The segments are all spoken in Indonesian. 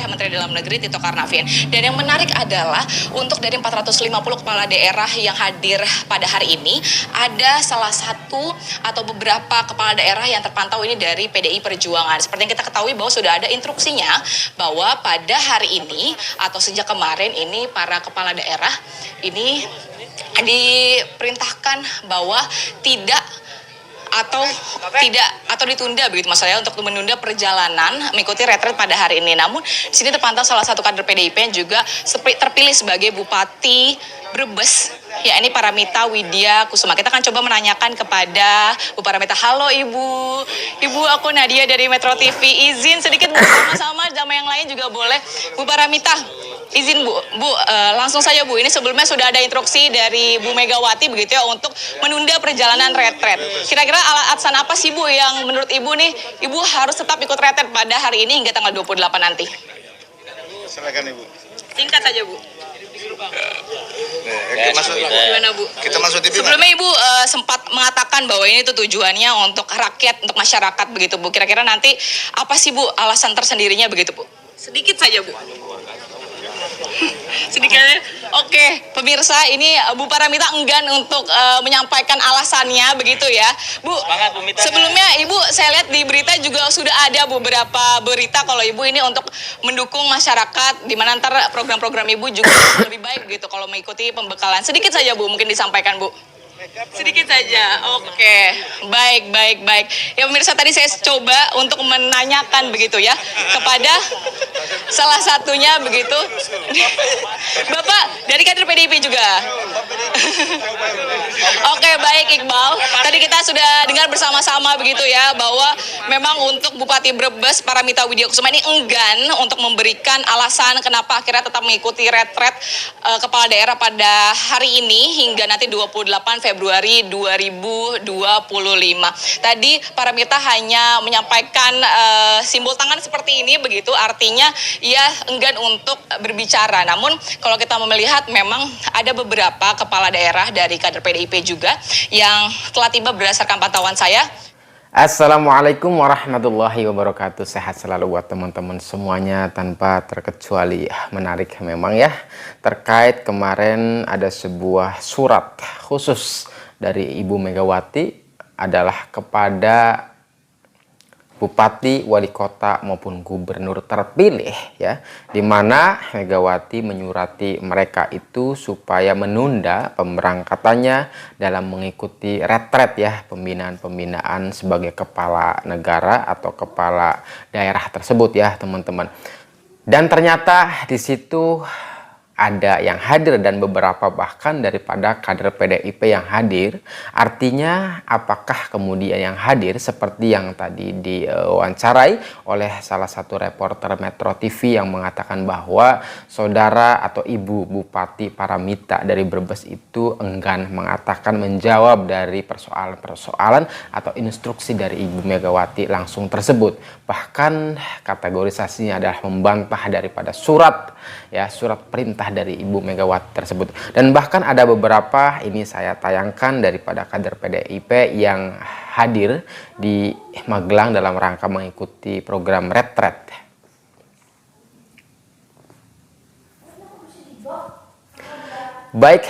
Menteri Dalam Negeri Tito Karnavian. Dan yang menarik adalah untuk dari 450 kepala daerah yang hadir pada hari ini, ada salah satu atau beberapa kepala daerah yang terpantau ini dari PDI Perjuangan. Seperti yang kita ketahui bahwa sudah ada instruksinya bahwa pada hari ini atau sejak kemarin ini para kepala daerah ini diperintahkan bahwa tidak ditunda begitu Mas saya untuk menunda perjalanan mengikuti retret pada hari ini. Namun di sini terpantau salah satu kader PDIP yang juga terpilih sebagai Bupati Brebes, ya ini Paramita Widya Kusuma. Kita akan coba menanyakan kepada Bu Paramita. Halo Ibu aku Nadia dari Metro TV. Izin sedikit Bu, sama-sama sama yang lain juga boleh. Bu Paramita, izin Bu, langsung saja Bu. Ini sebelumnya sudah ada instruksi dari Bu Megawati begitu ya untuk menunda perjalanan retret. Kira-kira alasan apa sih Bu yang menurut Ibu nih, Ibu harus tetap ikut retret pada hari ini hingga tanggal 28 nanti? Silakan Ibu. Singkat saja Bu. Gimana Bu? Kita masuk TV. Sebelumnya Ibu sempat mengatakan bahwa ini tuh tujuannya untuk rakyat, untuk masyarakat begitu Bu. Kira-kira nanti apa sih Bu alasan tersendirinya begitu Bu? Sedikit saja Bu. Sedikit. Oke, pemirsa, ini Bu Paramita enggan untuk menyampaikan alasannya begitu ya. Bu, sebelumnya Ibu saya lihat di berita juga sudah ada beberapa berita kalau Ibu ini untuk mendukung masyarakat, di mana ntar program-program Ibu juga lebih baik gitu kalau mengikuti pembekalan. Sedikit saja Bu, mungkin disampaikan Bu. Sedikit saja, oke, baik. Ya pemirsa, tadi saya coba untuk menanyakan begitu ya kepada salah satunya begitu, Bapak dari kader PDIP juga. Oke, baik Iqbal. Tadi kita sudah dengar bersama-sama begitu ya bahwa memang untuk Bupati Brebes Paramita Widya Kusuma ini enggan untuk memberikan alasan kenapa akhirnya tetap mengikuti retret kepala daerah pada hari ini hingga nanti 28 Februari 2025. Tadi Paramita hanya menyampaikan simbol tangan seperti ini begitu, artinya ia enggan untuk berbicara. Namun kalau kita melihat memang ada beberapa kepala daerah dari kader PDIP juga yang telah tiba berdasarkan pantauan saya. Assalamualaikum warahmatullahi wabarakatuh. Sehat selalu buat teman-teman semuanya tanpa terkecuali. Menarik memang ya, terkait kemarin ada sebuah surat khusus dari Ibu Megawati adalah kepada bupati, wali kota maupun gubernur terpilih ya, di mana Megawati menyurati mereka itu supaya menunda pemberangkatannya dalam mengikuti retret ya, pembinaan sebagai kepala negara atau kepala daerah tersebut ya teman-teman. Dan ternyata di situ ada yang hadir dan beberapa bahkan daripada kader PDIP yang hadir. Artinya apakah kemudian yang hadir seperti yang tadi diwawancarai oleh salah satu reporter Metro TV yang mengatakan bahwa saudara atau Ibu Bupati Paramita dari Brebes itu enggan mengatakan menjawab dari persoalan-persoalan atau instruksi dari Ibu Megawati langsung tersebut. Bahkan kategorisasinya adalah membantah daripada surat perintah dari Ibu Megawati tersebut. Dan bahkan ada beberapa, ini saya tayangkan daripada kader PDIP yang hadir di Magelang dalam rangka mengikuti program retret. Baik,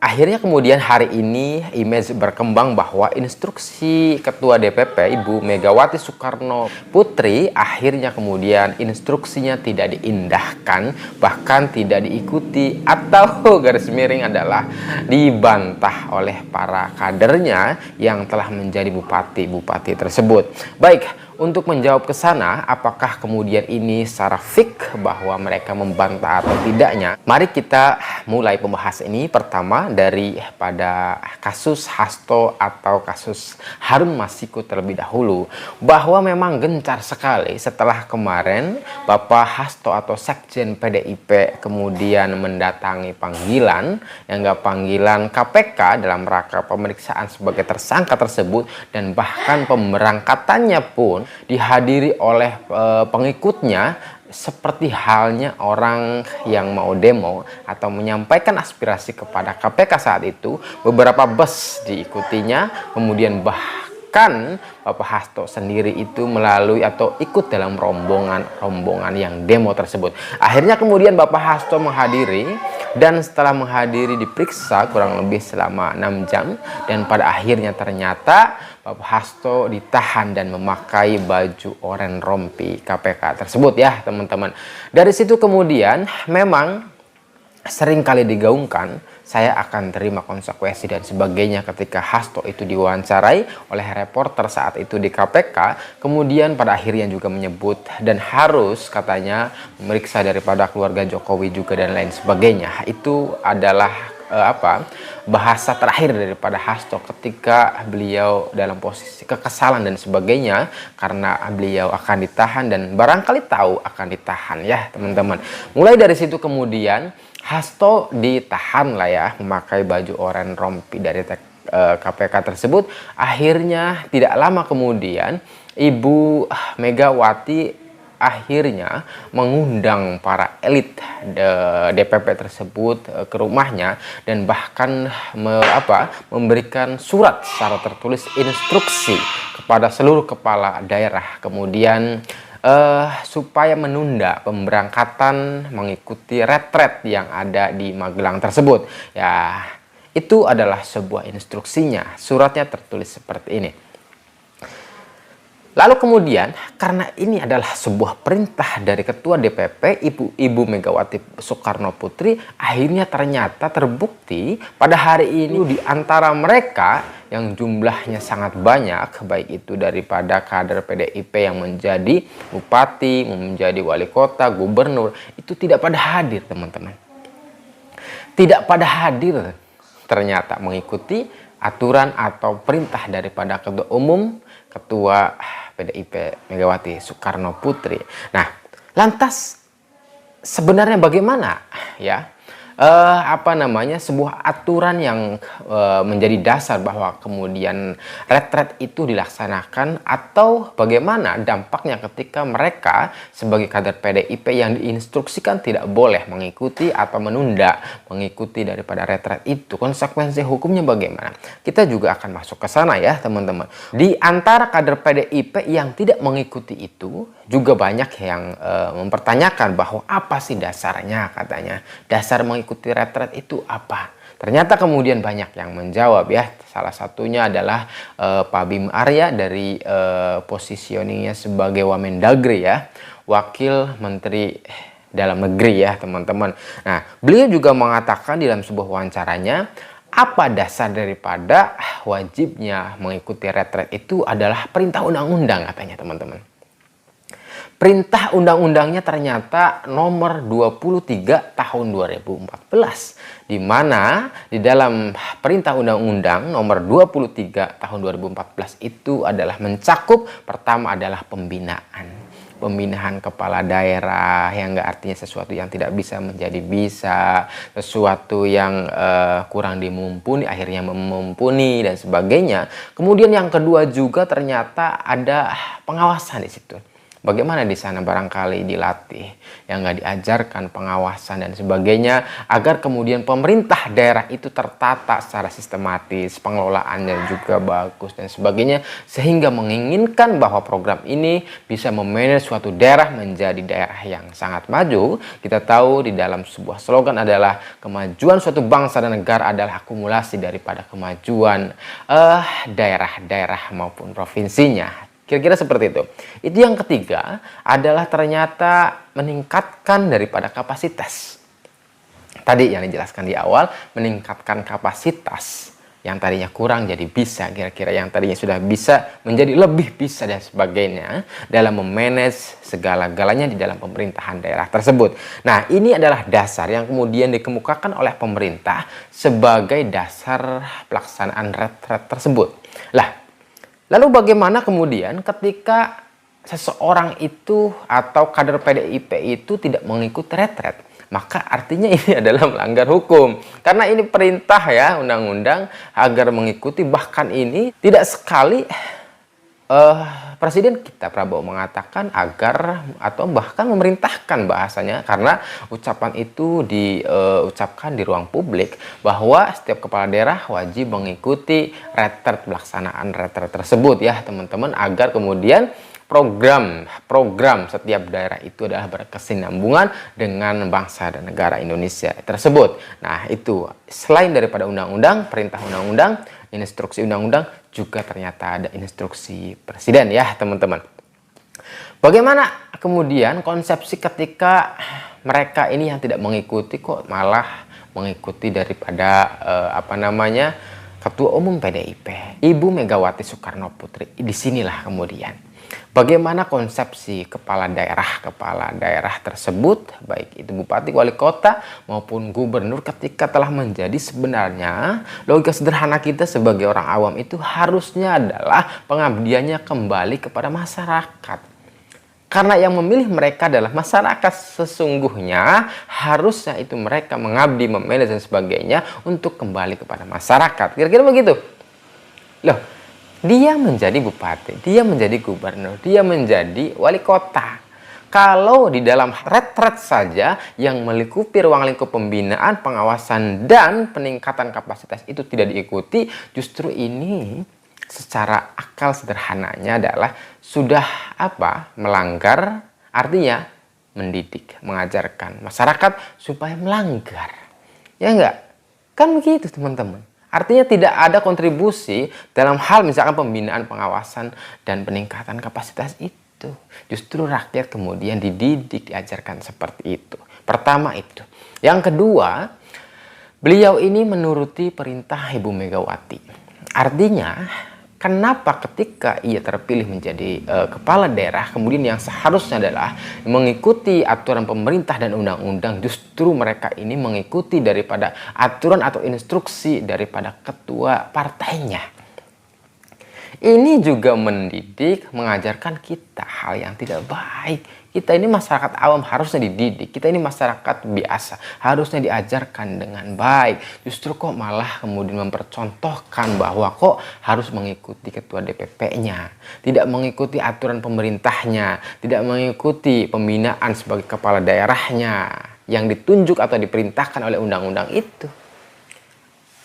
akhirnya kemudian hari ini image berkembang bahwa instruksi Ketua DPP Ibu Megawati Soekarno Putri akhirnya kemudian instruksinya tidak diindahkan, bahkan tidak diikuti, atau garis miring adalah dibantah oleh para kadernya yang telah menjadi bupati-bupati tersebut. Baik, untuk menjawab ke sana, apakah kemudian ini secara fik bahwa mereka membantah atau tidaknya? Mari kita mulai pembahasan ini. Pertama dari pada kasus Hasto atau kasus Harun Masiku terlebih dahulu, bahwa memang gencar sekali setelah kemarin Bapak Hasto atau Sekjen PDIP kemudian mendatangi panggilan KPK dalam rangka pemeriksaan sebagai tersangka tersebut, dan bahkan pemberangkatannya pun dihadiri oleh pengikutnya seperti halnya orang yang mau demo atau menyampaikan aspirasi kepada KPK saat itu. Beberapa bus diikutinya, kemudian bahkan Bapak Hasto sendiri itu melalui atau ikut dalam rombongan yang demo tersebut. Akhirnya kemudian Bapak Hasto menghadiri, dan setelah menghadiri diperiksa kurang lebih selama 6 jam, dan pada akhirnya ternyata Bapak Hasto ditahan dan memakai baju oranye rompi KPK tersebut ya teman-teman. Dari situ kemudian memang sering kali digaungkan saya akan terima konsekuensi dan sebagainya ketika Hasto itu diwawancarai oleh reporter saat itu di KPK. Kemudian pada akhirnya juga menyebut dan harus katanya memeriksa daripada keluarga Jokowi juga dan lain sebagainya. Itu adalah bahasa terakhir daripada Hasto ketika beliau dalam posisi kekesalan dan sebagainya karena beliau akan ditahan dan barangkali tahu akan ditahan ya teman-teman. Mulai dari situ kemudian Hasto ditahan lah ya, memakai baju oranye rompi dari KPK tersebut. Akhirnya tidak lama kemudian Ibu Megawati akhirnya mengundang para elit DPP tersebut ke rumahnya dan bahkan memberikan surat secara tertulis instruksi kepada seluruh kepala daerah kemudian supaya menunda pemberangkatan mengikuti retret yang ada di Magelang tersebut. Ya, itu adalah sebuah instruksinya. Suratnya tertulis seperti ini. Lalu kemudian karena ini adalah sebuah perintah dari Ketua DPP Ibu Megawati Soekarno Putri, akhirnya ternyata terbukti pada hari ini di antara mereka yang jumlahnya sangat banyak, baik itu daripada kader PDIP yang menjadi bupati, menjadi wali kota, gubernur, itu tidak pada hadir teman-teman. Tidak pada hadir ternyata mengikuti aturan atau perintah daripada Ketua Umum, Ketua PDIP Megawati Soekarno Putri. Nah, lantas sebenarnya bagaimana ya? Sebuah aturan yang menjadi dasar bahwa kemudian retret itu dilaksanakan, atau bagaimana dampaknya ketika mereka sebagai kader PDIP yang diinstruksikan tidak boleh mengikuti atau menunda mengikuti daripada retret itu, konsekuensi hukumnya bagaimana? Kita juga akan masuk ke sana ya teman-teman. Di antara kader PDIP yang tidak mengikuti itu juga banyak yang mempertanyakan bahwa apa sih dasarnya, katanya dasar mengikuti retret itu apa. Ternyata kemudian banyak yang menjawab ya. Salah satunya adalah Pak Bim Arya dari positioningnya sebagai Wamendagri ya, Wakil Menteri Dalam Negeri ya teman-teman. Nah, beliau juga mengatakan di dalam sebuah wawancaranya, apa dasar daripada wajibnya mengikuti retret itu adalah perintah undang-undang katanya teman-teman. Perintah undang-undangnya ternyata nomor 23 tahun 2014, di mana di dalam perintah undang-undang nomor 23 tahun 2014 itu adalah mencakup pertama adalah pembinaan kepala daerah, yang enggak artinya sesuatu yang tidak bisa menjadi bisa, sesuatu yang kurang dimumpuni akhirnya memumpuni dan sebagainya. Kemudian yang kedua juga ternyata ada pengawasan di situ. Bagaimana di sana barangkali dilatih, yang nggak diajarkan pengawasan dan sebagainya, agar kemudian pemerintah daerah itu tertata secara sistematis, pengelolaannya juga bagus dan sebagainya, sehingga menginginkan bahwa program ini bisa memanage suatu daerah menjadi daerah yang sangat maju. Kita tahu di dalam sebuah slogan adalah kemajuan suatu bangsa dan negara adalah akumulasi daripada kemajuan daerah-daerah maupun provinsinya. Kira-kira seperti itu. Itu yang ketiga adalah ternyata meningkatkan daripada kapasitas. Tadi yang dijelaskan di awal, meningkatkan kapasitas. Yang tadinya kurang jadi bisa, kira-kira yang tadinya sudah bisa menjadi lebih bisa dan sebagainya dalam memanage segala-galanya di dalam pemerintahan daerah tersebut. Nah, ini adalah dasar yang kemudian dikemukakan oleh pemerintah sebagai dasar pelaksanaan retret tersebut. Lalu bagaimana kemudian ketika seseorang itu atau kader PDIP itu tidak mengikuti retret? Maka artinya ini adalah melanggar hukum. Karena ini perintah ya, undang-undang agar mengikuti, bahkan ini tidak sekali Presiden kita Prabowo mengatakan agar atau bahkan memerintahkan bahasanya, karena ucapan itu diucapkan di ruang publik bahwa setiap kepala daerah wajib mengikuti retret pelaksanaan retret tersebut ya teman-teman, agar kemudian program setiap daerah itu adalah berkesinambungan dengan bangsa dan negara Indonesia tersebut. Nah, itu selain daripada undang-undang, perintah undang-undang, instruksi undang-undang, juga ternyata ada instruksi presiden ya teman-teman. Bagaimana kemudian konsepsi ketika mereka ini yang tidak mengikuti kok malah mengikuti daripada Ketua Umum PDIP, Ibu Megawati Soekarno Putri. Disinilah kemudian bagaimana konsepsi kepala daerah tersebut, baik itu bupati, wali kota maupun gubernur, ketika telah menjadi, sebenarnya logika sederhana kita sebagai orang awam itu harusnya adalah pengabdiannya kembali kepada masyarakat. Karena yang memilih mereka adalah masyarakat, sesungguhnya harusnya itu mereka mengabdi, memanage dan sebagainya untuk kembali kepada masyarakat. Kira-kira begitu. Loh, dia menjadi bupati, dia menjadi gubernur, dia menjadi wali kota. Kalau di dalam retret saja yang melingkupi ruang lingkup pembinaan, pengawasan, dan peningkatan kapasitas itu tidak diikuti, justru ini secara akal sederhananya adalah sudah melanggar, artinya mendidik, mengajarkan masyarakat supaya melanggar. Ya enggak? Kan begitu teman-teman. Artinya tidak ada kontribusi dalam hal misalkan pembinaan, pengawasan, dan peningkatan kapasitas itu. Justru rakyat kemudian dididik, diajarkan seperti itu. Pertama itu. Yang kedua, beliau ini menuruti perintah Ibu Megawati. Artinya, kenapa ketika ia terpilih menjadi kepala daerah, kemudian yang seharusnya adalah mengikuti aturan pemerintah dan undang-undang, justru mereka ini mengikuti daripada aturan atau instruksi daripada ketua partainya. Ini juga mendidik, mengajarkan kita hal yang tidak baik. Kita ini masyarakat awam harusnya dididik. Kita ini masyarakat biasa harusnya diajarkan dengan baik. Justru kok malah kemudian mempercontohkan bahwa kok harus mengikuti ketua DPP-nya, tidak mengikuti aturan pemerintahnya, tidak mengikuti pembinaan sebagai kepala daerahnya yang ditunjuk atau diperintahkan oleh undang-undang itu.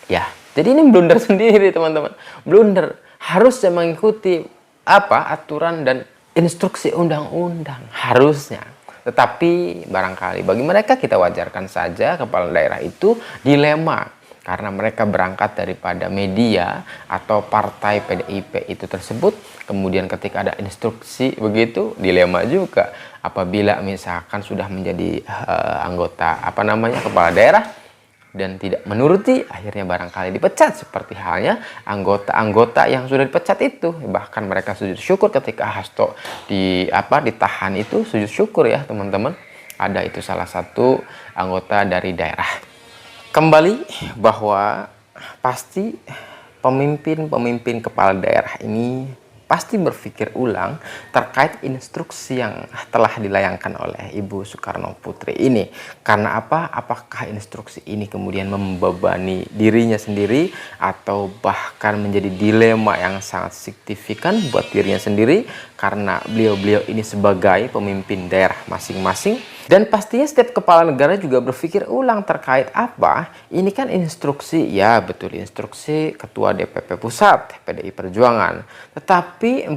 Ya, jadi ini blunder sendiri teman-teman. Blunder. Harusnya mengikuti aturan dan instruksi undang-undang harusnya. Tetapi barangkali bagi mereka kita wajarkan saja kepala daerah itu dilema, karena mereka berangkat daripada media atau partai PDIP itu tersebut. Kemudian ketika ada instruksi begitu, dilema juga. Apabila misalkan sudah menjadi anggota kepala daerah dan tidak menuruti, akhirnya barangkali dipecat, seperti halnya anggota-anggota yang sudah dipecat itu. Bahkan mereka sujud syukur ketika Hasto ditahan itu, sujud syukur ya teman-teman. Ada itu salah satu anggota dari daerah. Kembali bahwa pasti pemimpin kepala daerah ini pasti berpikir ulang terkait instruksi yang telah dilayangkan oleh Ibu Soekarno Putri ini. Karena apa? Apakah instruksi ini kemudian membebani dirinya sendiri atau bahkan menjadi dilema yang sangat signifikan buat dirinya sendiri, karena beliau-beliau ini sebagai pemimpin daerah masing-masing. Dan pastinya setiap kepala negara juga berpikir ulang terkait ini kan instruksi, ya betul, instruksi Ketua DPP Pusat PDI Perjuangan. Tetapi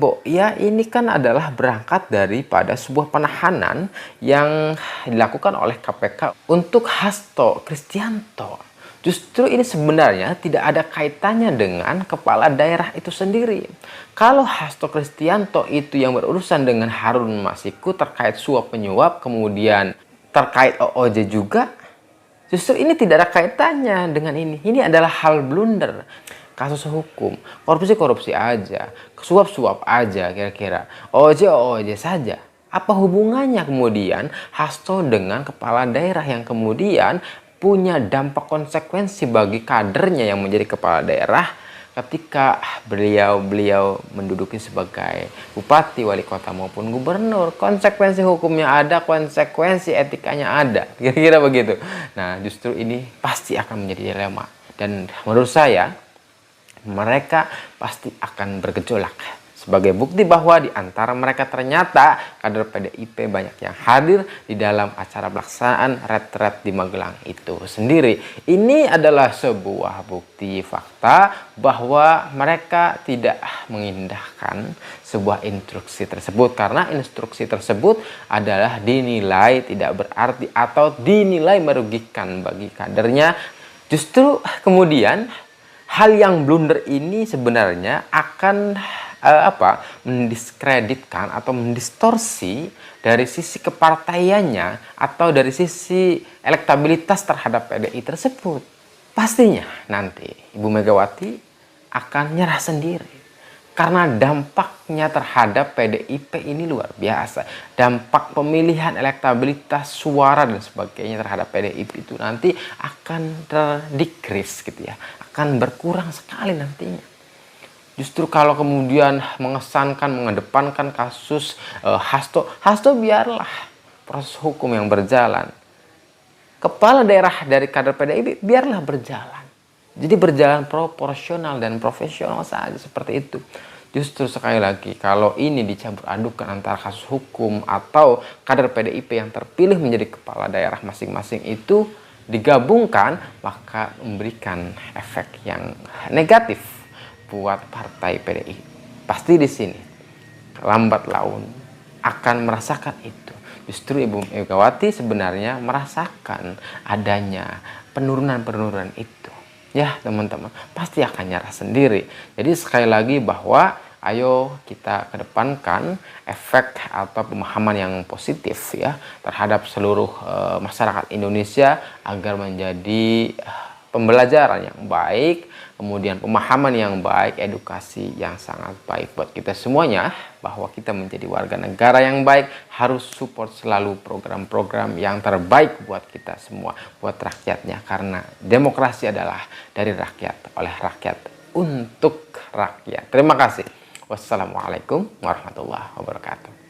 ini kan adalah berangkat daripada sebuah penahanan yang dilakukan oleh KPK untuk Hasto Kristianto. Justru ini sebenarnya tidak ada kaitannya dengan kepala daerah itu sendiri. Kalau Hasto Kristianto itu yang berurusan dengan Harun Masiku terkait suap penyuap, kemudian terkait OOJ juga, justru ini tidak ada kaitannya dengan ini. Ini adalah hal blunder. Kasus hukum, korupsi aja, suap aja kira-kira, OOJ saja. Apa hubungannya kemudian Hasto dengan kepala daerah yang kemudian punya dampak konsekuensi bagi kadernya yang menjadi kepala daerah ketika beliau menduduki sebagai bupati, wali kota maupun gubernur? Konsekuensi hukumnya ada, konsekuensi etikanya ada, kira-kira begitu. Nah, justru ini pasti akan menjadi dilema, dan menurut saya mereka pasti akan bergejolak sebagai bukti bahwa di antara mereka ternyata kader PDIP banyak yang hadir di dalam acara pelaksanaan retret di Magelang itu sendiri. Ini adalah sebuah bukti fakta bahwa mereka tidak mengindahkan sebuah instruksi tersebut, karena instruksi tersebut adalah dinilai tidak berarti atau dinilai merugikan bagi kadernya. Justru kemudian hal yang blunder ini sebenarnya akan mendiskreditkan atau mendistorsi dari sisi kepartaiannya atau dari sisi elektabilitas terhadap PDI tersebut. Pastinya nanti Ibu Megawati akan nyerah sendiri, karena dampaknya terhadap PDIP ini luar biasa. Dampak pemilihan elektabilitas, suara dan sebagainya terhadap PDIP itu nanti akan terdikris gitu ya, akan berkurang sekali nantinya. Justru kalau kemudian mengesankan, mengedepankan kasus Hasto biarlah proses hukum yang berjalan. Kepala daerah dari kader PDIP biarlah berjalan. Jadi berjalan proporsional dan profesional saja seperti itu. Justru sekali lagi, kalau ini dicampur adukan antara kasus hukum atau kader PDIP yang terpilih menjadi kepala daerah masing-masing itu digabungkan, maka memberikan efek yang negatif buat partai PDI. Pasti di sini lambat laun akan merasakan itu. Justru Ibu Megawati sebenarnya merasakan adanya penurunan itu. Ya teman-teman, pasti akan nyerah sendiri. Jadi sekali lagi bahwa ayo kita kedepankan efek atau pemahaman yang positif ya terhadap seluruh masyarakat Indonesia agar menjadi pembelajaran yang baik, kemudian pemahaman yang baik, edukasi yang sangat baik buat kita semuanya, bahwa kita menjadi warga negara yang baik harus support selalu program-program yang terbaik buat kita semua, buat rakyatnya, karena demokrasi adalah dari rakyat, oleh rakyat, untuk rakyat. Terima kasih. Wassalamualaikum warahmatullahi wabarakatuh.